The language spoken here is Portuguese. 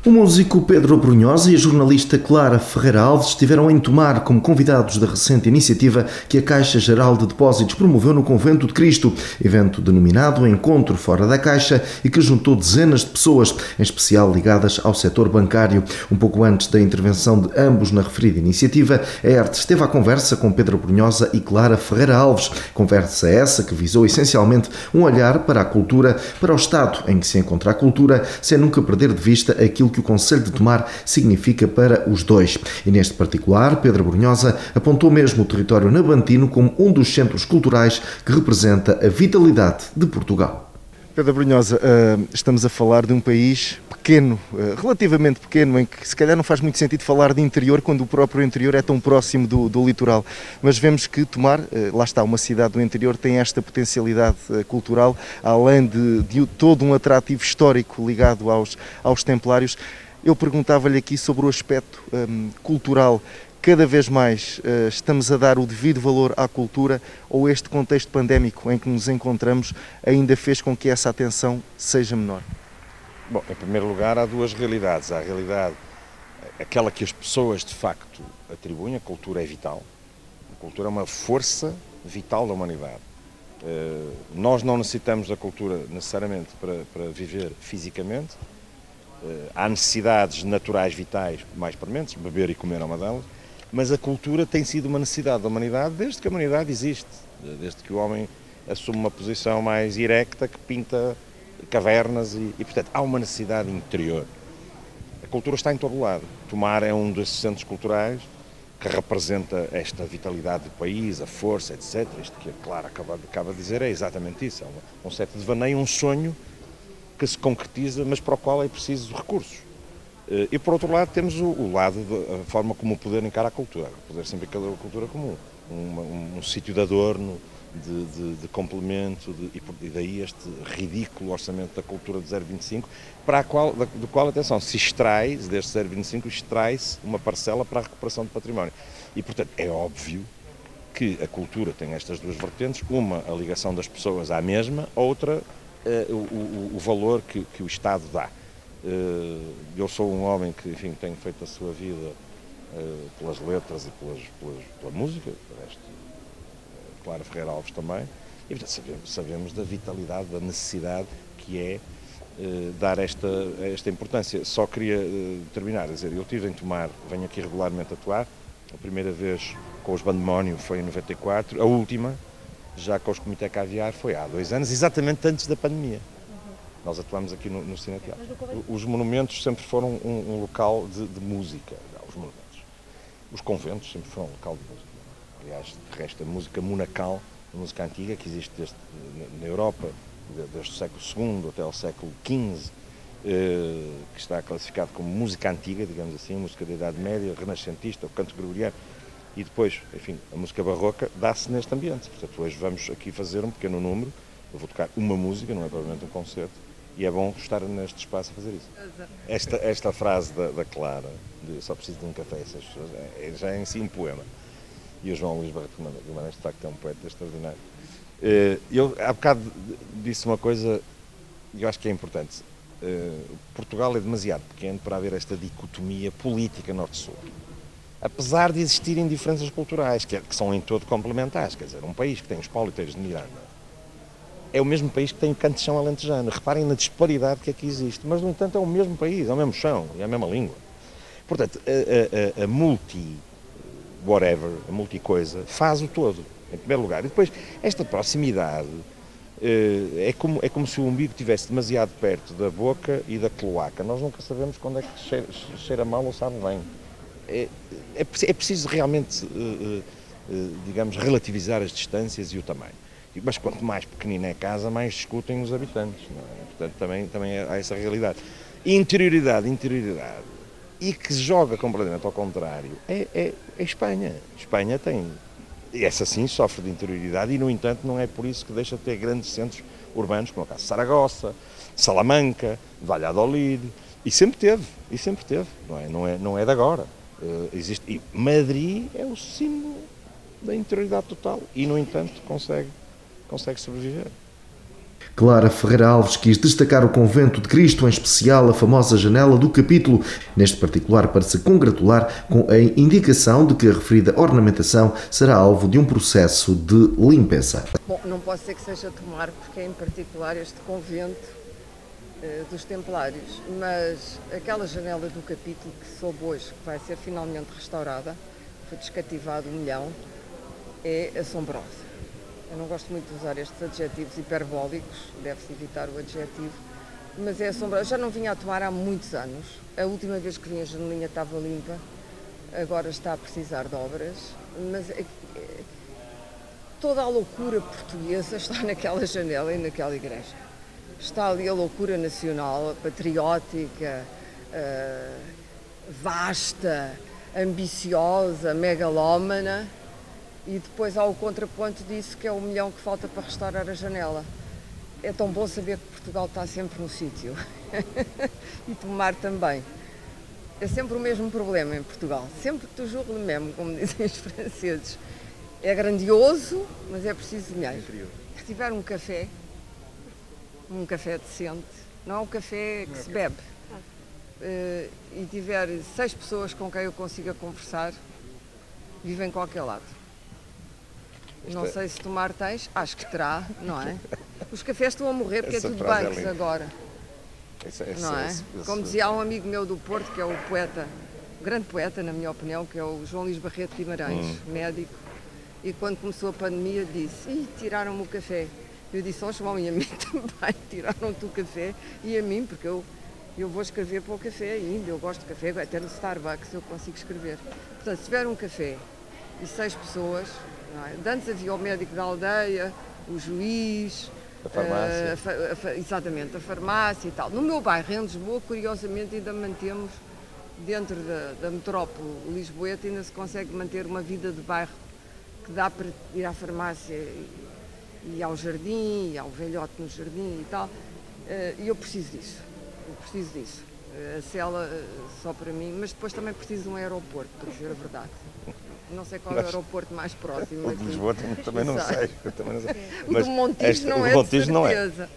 O músico Pedro Brunhosa e a jornalista Clara Ferreira Alves estiveram em Tomar como convidados da recente iniciativa que a Caixa Geral de Depósitos promoveu no Convento de Cristo, evento denominado Encontro Fora da Caixa e que juntou dezenas de pessoas, em especial ligadas ao setor bancário. Um pouco antes da intervenção de ambos na referida iniciativa, a ERTE esteve à conversa com Pedro Brunhosa e Clara Ferreira Alves. Conversa essa que visou essencialmente um olhar para a cultura, para o estado em que se encontra a cultura, sem nunca perder de vista aquilo que o Conselho de Tomar significa para os dois. E neste particular, Pedro Brunhosa apontou mesmo o território nabantino como um dos centros culturais que representa a vitalidade de Portugal. Pedro Brunhosa, estamos a falar de um país pequeno, relativamente pequeno, em que se calhar não faz muito sentido falar de interior quando o próprio interior é tão próximo do litoral. Mas vemos que Tomar, lá está, uma cidade do interior, tem esta potencialidade cultural, além de todo um atrativo histórico ligado aos templários. Eu perguntava-lhe aqui sobre o aspecto cultural. Cada vez mais estamos a dar o devido valor à cultura, ou este contexto pandémico em que nos encontramos ainda fez com que essa atenção seja menor? Bom, em primeiro lugar, há duas realidades. Há a realidade, aquela que as pessoas de facto atribuem, a cultura é vital. A cultura é uma força vital da humanidade. Nós não necessitamos da cultura necessariamente para viver fisicamente. Há necessidades naturais vitais mais prementes, beber e comer é uma delas. Mas a cultura tem sido uma necessidade da humanidade desde que a humanidade existe, desde que o homem assume uma posição mais erecta que pinta cavernas e portanto, há uma necessidade interior. A cultura está em todo lado. Tomar é um desses centros culturais que representa esta vitalidade do país, a força, etc. Isto que a Clara acaba de dizer é exatamente isso. É um certo devaneio, um sonho que se concretiza, mas para o qual é preciso recursos. E por outro lado temos o lado da forma como o poder encara a cultura. O poder sempre encara a cultura como um sítio de adorno, de complemento, e daí este ridículo orçamento da cultura de 0,25, do qual, atenção, se extrai, deste 0,25, extrai-se uma parcela para a recuperação do património. E, portanto, é óbvio que a cultura tem estas duas vertentes, uma, a ligação das pessoas à mesma, outra, o valor que o Estado dá. Eu sou um homem que, enfim, tenho feito a sua vida pelas letras e pela música, Clara Ferreira Alves também, e portanto, sabemos da vitalidade, da necessidade que é dar esta importância. Só queria terminar a dizer, eu estive em Tomar, venho aqui regularmente atuar, a primeira vez com os Bandemónio foi em 94, a última, já com os Comitê Caviar, foi há 2 anos, exatamente antes da pandemia. Nós atuamos aqui no Cine Teatro. Os monumentos sempre foram um local de música, os monumentos. Os conventos sempre foram um local de música. Aliás, de resto, a música monacal, a música antiga, que existe na Europa, desde o século II até ao século XV, que está classificado como música antiga, digamos assim, música da Idade Média, renascentista, o canto gregoriano, e depois, enfim, a música barroca dá-se neste ambiente. Portanto, hoje vamos aqui fazer um pequeno número, eu vou tocar uma música, não é provavelmente um concerto, e é bom estar neste espaço a fazer isso. Esta frase da Clara, de só preciso de um café, essas pessoas, já é em si um poema. E o João Luís Barreto Guimarães, de facto, é um poeta extraordinário. Eu, há bocado, disse uma coisa que eu acho que é importante. Portugal é demasiado pequeno para haver esta dicotomia política norte-sul. Apesar de existirem diferenças culturais, que são em todo complementares. Quer dizer, um país que tem os pauliteiros de Miranda é o mesmo país que tem o canto de chão alentejano. Reparem na disparidade que aqui existe. Mas, no entanto, é o mesmo país, é o mesmo chão, é a mesma língua. Portanto, a multi-coisa, faz o todo, em primeiro lugar. E depois, esta proximidade é como se o umbigo estivesse demasiado perto da boca e da cloaca. Nós nunca sabemos quando é que cheira mal ou sabe bem. É preciso realmente, digamos, relativizar as distâncias e o tamanho. Mas quanto mais pequenina é a casa, mais discutem os habitantes. Não é? Portanto, também há essa realidade. Interioridade. E que joga completamente ao contrário é Espanha. Espanha tem, essa sim sofre de interioridade e, no entanto, não é por isso que deixa de ter grandes centros urbanos, como é o caso de Saragossa, Salamanca, Valladolid, e sempre teve, não é de agora. E Madrid é o símbolo da interioridade total e, no entanto, consegue sobreviver. Clara Ferreira Alves quis destacar o Convento de Cristo, em especial a famosa janela do capítulo, neste particular para se congratular com a indicação de que a referida ornamentação será alvo de um processo de limpeza. Bom, não posso dizer que seja Tomar, porque é em particular este convento dos Templários, mas aquela janela do capítulo que soube hoje, que vai ser finalmente restaurada, foi descativado 1 milhão, é assombrosa. Eu não gosto muito de usar estes adjetivos hiperbólicos, deve-se evitar o adjetivo, mas é assombroso. Já não vinha a Tomar há muitos anos. A última vez que vim a janelinha estava limpa, agora está a precisar de obras, mas toda a loucura portuguesa está naquela janela e naquela igreja. Está ali a loucura nacional, patriótica, vasta, ambiciosa, megalómana. E depois há o contraponto disso, que é o 1 milhão que falta para restaurar a janela. É tão bom saber que Portugal está sempre no sítio. E Tomar também. É sempre o mesmo problema em Portugal. Sempre toujours le même, como dizem os franceses. É grandioso, mas é preciso dinheiro. Se tiver um café decente, não é um café que se bebe, e tiver 6 pessoas com quem eu consiga conversar, vivo em qualquer lado. Não sei se Tomar tens, acho que terá, não é? Os cafés estão a morrer porque é tudo bancos agora, não é? Como dizia um amigo meu do Porto, que é o poeta, o grande poeta, na minha opinião, que é o João Luís Barreto Guimarães, médico, e quando começou a pandemia disse, tiraram-me o café. Eu disse, João, e a mim também, tiraram-te o café, e a mim, porque eu vou escrever para o café ainda, eu gosto de café, até no Starbucks eu consigo escrever. Portanto, se tiver um café e 6 pessoas, não é? De antes havia o médico da aldeia, o juiz, a farmácia. Exatamente, a farmácia e tal. No meu bairro, em Lisboa, curiosamente ainda mantemos, dentro da metrópole lisboeta, ainda se consegue manter uma vida de bairro que dá para ir à farmácia e ao jardim, e ao velhote no jardim e tal. E eu preciso disso. A cela só para mim, mas depois também preciso de um aeroporto, para dizer a verdade. Não sei qual é o aeroporto mais próximo. O de Lisboa também não sei. O do Montijo não é de certeza.